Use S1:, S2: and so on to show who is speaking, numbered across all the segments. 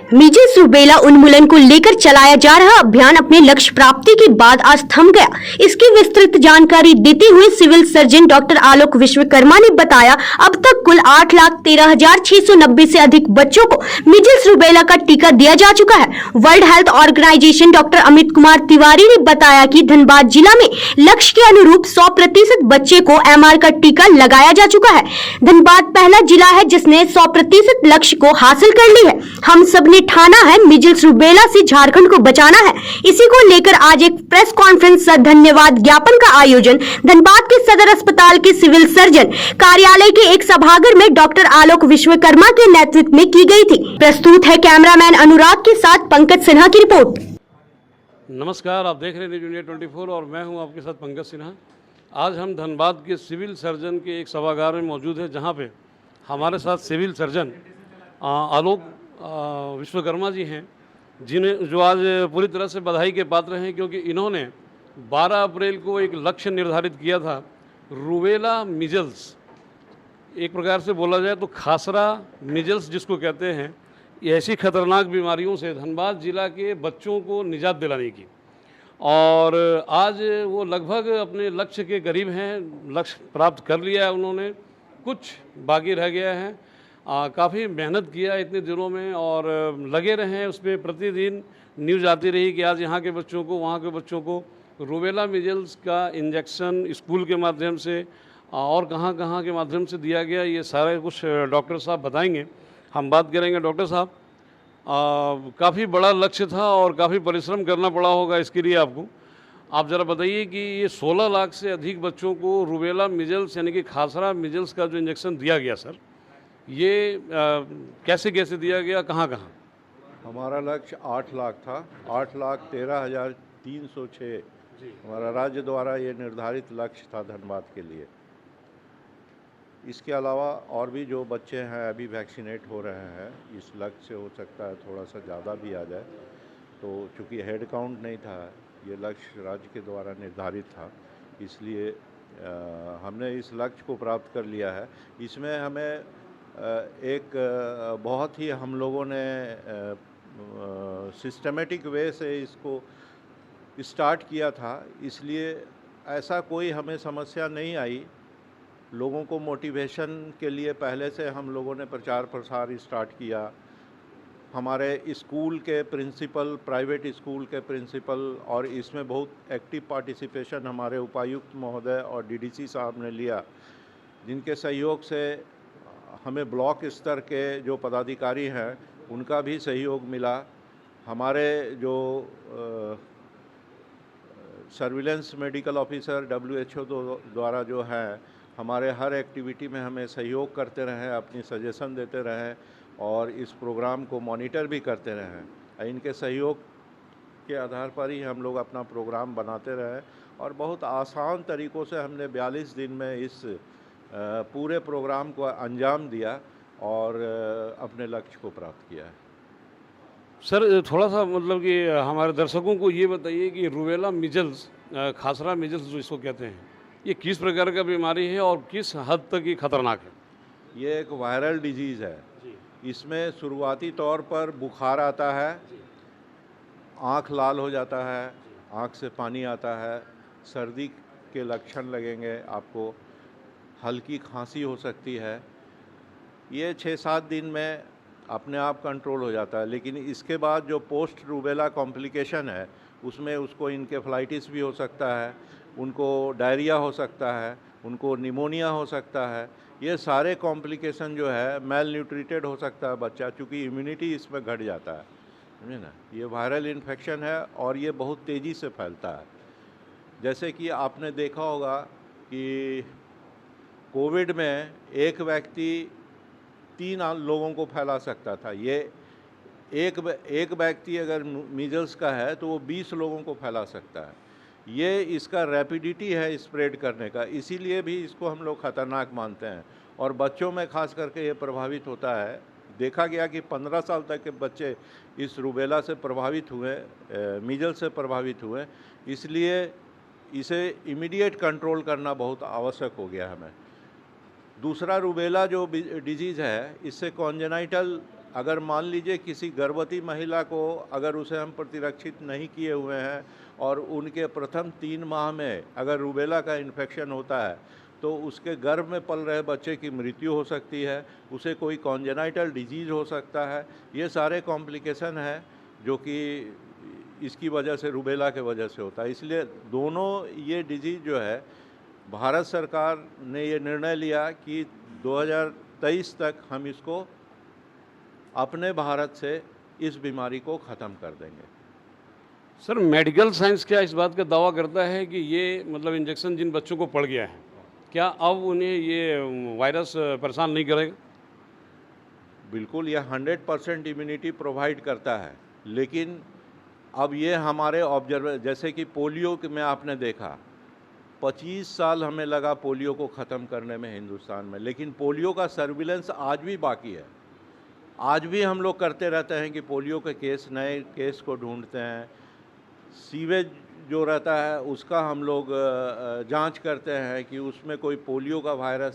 S1: Measles rubella उन्मूलन को लेकर चलाया जा रहा अभियान अपने लक्ष्य प्राप्ति के बाद आज थम गया। इसकी विस्तृत जानकारी देते हुए सिविल सर्जन डॉक्टर आलोक विश्वकर्मा ने बताया, अब तक कुल 8,13,690 से अधिक बच्चों को मीजल्स रूबेला का टीका दिया जा चुका है। World health organisation doctor Amit Kumar Tiwari ने बताया कि धनबाद जिला में लक्ष्य के अनुरूप 100% बच्चे को MR का टीका लगाया जा चुका है। धनबाद पहला जिला है जिसने 100% लक्ष्य को हासिल कर ली है। हम सब ने ठाना है मीजल्स रूबेला से झारखंड को बचाना है। इसी को लेकर आज एक प्रेस कॉन्फ्रेंस धन्यवाद ज्ञापन का आयोजन धनबाद के सदर अस्पताल के सिविल सर्जन कार्यालय के एक सभागार में डॉक्टर आलोक विश्वकर्मा के नेतृत्व में की गई थी। प्रस्तुत है कैमरामैन अनुराग के साथ पंकज सिन्हा की रिपोर्ट।
S2: नमस्कार, आप देख रहे हैं न्यूज़ इंडिया 24 और मैं हूं आपके साथ पंकज सिन्हा। आज हम धनबाद के सिविल सर्जन के एक सभागार में मौजूद है, जहां पे हमारे साथ सिविल सर्जन आलोक विश्वकर्मा जी हैं, जिन्हें जो आज पूरी तरह से बधाई के पात्र हैं, क्योंकि इन्होंने 12 अप्रैल को एक लक्ष्य निर्धारित किया था। रूबेला मीजल्स, एक प्रकार से बोला जाए तो खासरा मीजल्स जिसको कहते हैं, ऐसी खतरनाक बीमारियों से धनबाद जिला के बच्चों को निजात दिलाने की, और आज वो लगभग अपने लक्ष्य के करीब हैं। लक्ष्य प्राप्त कर लिया है उन्होंने, कुछ बाकी रह गया है। काफ़ी मेहनत किया इतने दिनों में और लगे रहे उस पर। प्रतिदिन न्यूज़ आती रही कि आज यहाँ के बच्चों को, वहाँ के बच्चों को रूबेला मीजल्स का इंजेक्शन स्कूल के माध्यम से और कहाँ कहाँ के माध्यम से दिया गया। ये सारे कुछ डॉक्टर साहब बताएंगे, हम बात करेंगे। डॉक्टर साहब, काफ़ी बड़ा लक्ष्य था और काफ़ी परिश्रम करना पड़ा होगा इसके लिए आपको। आप ज़रा बताइए कि ये 16 लाख से अधिक बच्चों को रूबेला मीजल्स यानी कि खासरा मीजल्स का जो इंजेक्शन दिया गया सर, ये कैसे कैसे दिया गया, कहाँ कहाँ?
S3: हमारा लक्ष्य 8 लाख था, 8,13,306 हमारा राज्य द्वारा ये निर्धारित लक्ष्य था धनबाद के लिए। इसके अलावा और भी जो बच्चे हैं अभी वैक्सीनेट हो रहे हैं, इस लक्ष्य से हो सकता है थोड़ा सा ज़्यादा भी आ जाए। तो चूँकि हेड काउंट नहीं था, ये लक्ष्य राज्य के द्वारा निर्धारित था, इसलिए हमने इस लक्ष्य को प्राप्त कर लिया है। इसमें हमें एक बहुत ही हम लोगों ने सिस्टमेटिक वे से इसको स्टार्ट किया था, इसलिए ऐसा कोई हमें समस्या नहीं आई। लोगों को मोटिवेशन के लिए पहले से हम लोगों ने प्रचार प्रसार स्टार्ट किया। हमारे स्कूल के प्रिंसिपल, प्राइवेट स्कूल के प्रिंसिपल, और इसमें बहुत एक्टिव पार्टिसिपेशन हमारे उपायुक्त महोदय और DDC साहब ने लिया, जिनके सहयोग से हमें ब्लॉक स्तर के जो पदाधिकारी हैं उनका भी सहयोग मिला। हमारे जो सर्विलेंस मेडिकल ऑफिसर WHO द्वारा जो है, हमारे हर एक्टिविटी में हमें सहयोग करते रहें, अपनी सजेशन देते रहें और इस प्रोग्राम को मॉनिटर भी करते रहें। इनके सहयोग के आधार पर ही हम लोग अपना प्रोग्राम बनाते रहे और बहुत आसान तरीक़ों से हमने 42 दिन में इस पूरे प्रोग्राम को अंजाम दिया और अपने लक्ष्य को प्राप्त किया है।
S2: सर, थोड़ा सा मतलब कि हमारे दर्शकों को ये बताइए कि रूबेला मीजल्स, खासरा मीजल्स जो इसको कहते हैं, ये किस प्रकार का बीमारी है और किस हद तक ये खतरनाक है?
S3: ये एक वायरल डिजीज़ है। इसमें शुरुआती तौर पर बुखार आता है, आँख लाल हो जाता है, आँख से पानी आता है, सर्दी के लक्षण लगेंगे आपको, हल्की खांसी हो सकती है। ये 6-7 दिन में अपने आप कंट्रोल हो जाता है, लेकिन इसके बाद जो पोस्ट रूबेला कॉम्प्लिकेशन है, उसमें उसको इनकेफ्लाइटिस भी हो सकता है, उनको डायरिया हो सकता है, उनको निमोनिया हो सकता है। ये सारे कॉम्प्लिकेशन जो है, मेल न्यूट्रिटेड हो सकता है बच्चा, चूँकि इम्यूनिटी इसमें घट जाता है, समझे ना। ये वायरल इन्फेक्शन है और ये बहुत तेज़ी से फैलता है। जैसे कि आपने देखा होगा कि कोविड में एक व्यक्ति 3 लोगों को फैला सकता था। ये एक व्यक्ति अगर मीजल्स का है तो वो 20 लोगों को फैला सकता है। ये इसका रैपिडिटी है स्प्रेड करने का, इसीलिए भी इसको हम लोग ख़तरनाक मानते हैं और बच्चों में खास करके ये प्रभावित होता है। देखा गया कि 15 साल तक के बच्चे इस रूबेला से प्रभावित हुए, मीजल्स से प्रभावित हुए, इसलिए इसे इमीडिएट कंट्रोल करना बहुत आवश्यक हो गया हमें। दूसरा रूबेला जो डिजीज़ है, इससे कॉन्जेनाइटल अगर मान लीजिए किसी गर्भवती महिला को अगर उसे हम प्रतिरक्षित नहीं किए हुए हैं और उनके प्रथम 3 माह में अगर रूबेला का इन्फेक्शन होता है तो उसके गर्भ में पल रहे बच्चे की मृत्यु हो सकती है, उसे कोई कॉन्जेनाइटल डिजीज़ हो सकता है। ये सारे कॉम्प्लिकेशन है जो कि इसकी वजह से रूबेला के वजह से होता है। इसलिए दोनों ये डिजीज़ जो है भारत सरकार ने ये निर्णय लिया कि 2023 तक हम इसको अपने भारत से इस बीमारी को ख़त्म कर देंगे।
S2: सर, मेडिकल साइंस क्या इस बात का दावा करता है कि ये मतलब इंजेक्शन जिन बच्चों को पड़ गया है, क्या अब उन्हें ये वायरस परेशान नहीं करेगा?
S3: बिल्कुल, यह 100% इम्यूनिटी प्रोवाइड करता है, लेकिन अब ये हमारे जैसे कि पोलियो में आपने देखा 25 साल हमें लगा पोलियो को ख़त्म करने में हिंदुस्तान में, लेकिन पोलियो का सर्विलेंस आज भी बाकी है। आज भी हम लोग करते रहते हैं कि पोलियो के नए केस को ढूंढते हैं। सीवेज जो रहता है उसका हम लोग जांच करते हैं कि उसमें कोई पोलियो का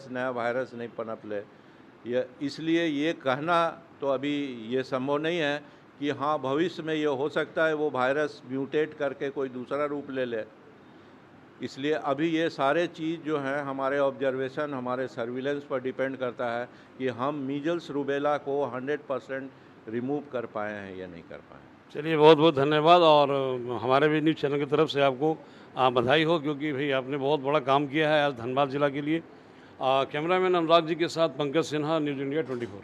S3: नया वायरस नहीं पनप ले। इसलिए ये कहना तो अभी ये संभव नहीं है कि हाँ भविष्य में ये हो सकता है वो वायरस म्यूटेट करके कोई दूसरा रूप ले ले। इसलिए अभी ये सारे चीज़ जो हैं हमारे ऑब्जर्वेशन, हमारे सर्विलेंस पर डिपेंड करता है कि हम मीजल्स रूबेला को 100% रिमूव कर पाए हैं या नहीं कर पाए।
S2: चलिए, बहुत बहुत धन्यवाद और हमारे भी न्यूज़ चैनल की तरफ से आपको बधाई हो, क्योंकि भाई आपने बहुत बड़ा काम किया है आज धनबाद जिला के लिए। कैमरामैन अनुराग जी के साथ पंकज सिन्हा, न्यूज़ इंडिया 24।